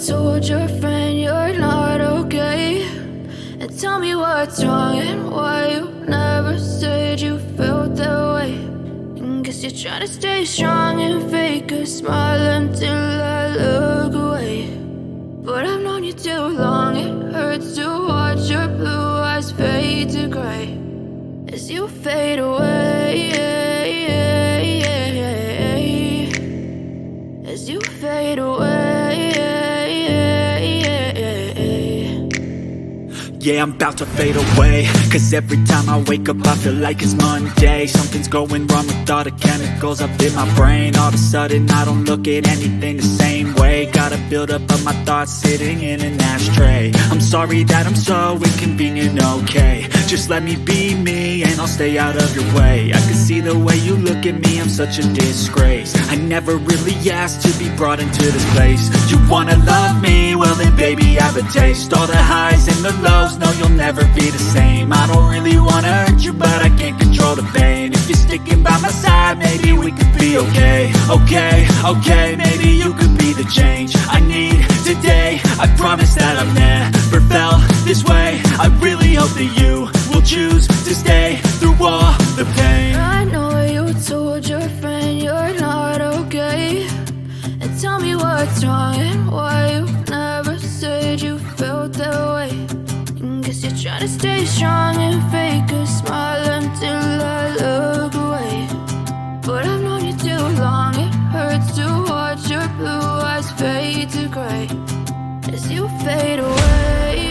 told your friend you're not okay? And tell me what's wrong and why you never said you felt that way. And guess you're trying to stay strong and fake a smile until I look away. But I've known you too long, it hurts to watch your blue eyes fade to gray as you fade away, as you fade away. Yeah, I'm about to fade away, cause every time I wake up I feel like it's Monday. Something's going wrong with all the chemicals up in my brain. All of a sudden I don't look at anything the same way. Got a buildup of my thoughts sitting in an ashtray. I'm sorry that I'm so inconvenient, okay? Just let me be me and I'll stay out of your way. I can see the way you look at me, I'm such a disgrace. I never really asked to be brought into this place. You wanna love me? Well then baby I have a taste. All the highs and the lows, no you'll never be the same. I don't really wanna hurt you but I can't control the pain. If you're sticking by my side maybe we could be okay. Okay, maybe you could be the change I need today. I promise that I've never felt this way. I really hope that you will choose to stay through all the pain. I know you told your friend you're not okay. And tell me what's wrong and why you never said you felt that way. And guess you're trying to stay strong and fake a smile until I look away. But I've known you too long, it hurts to watch your blue eyes fade to gray as you fade away,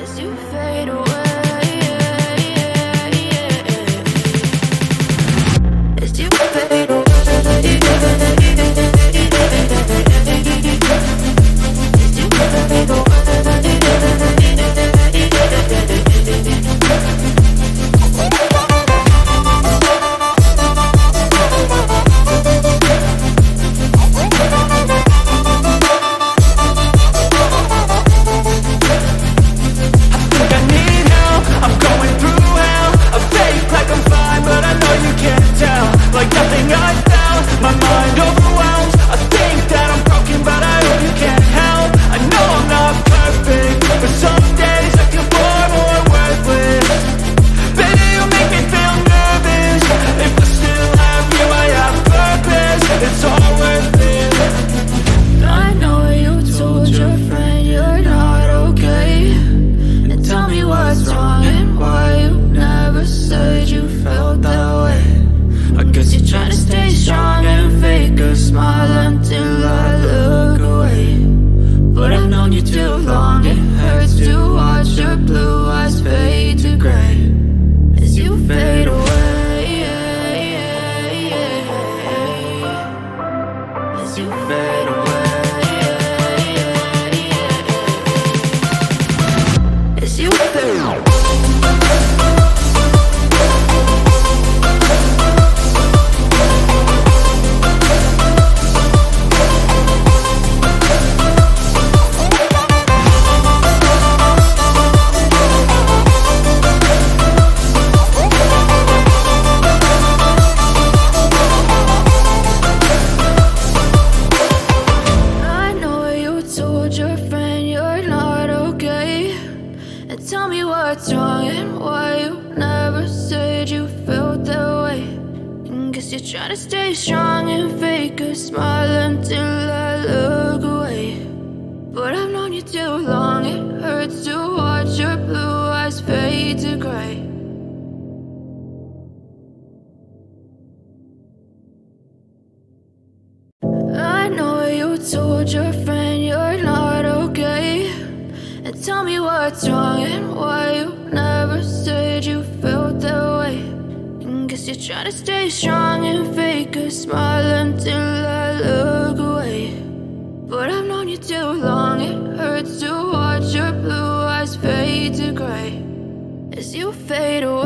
as you fade away, as you fade away. Told your friend you're not okay. And tell me what's wrong and why you never said you felt that way. And guess you're trying to stay strong and fake a smile until I look away. But I've known you too long, it hurts to watch your blue eyes fade to gray as you fade away.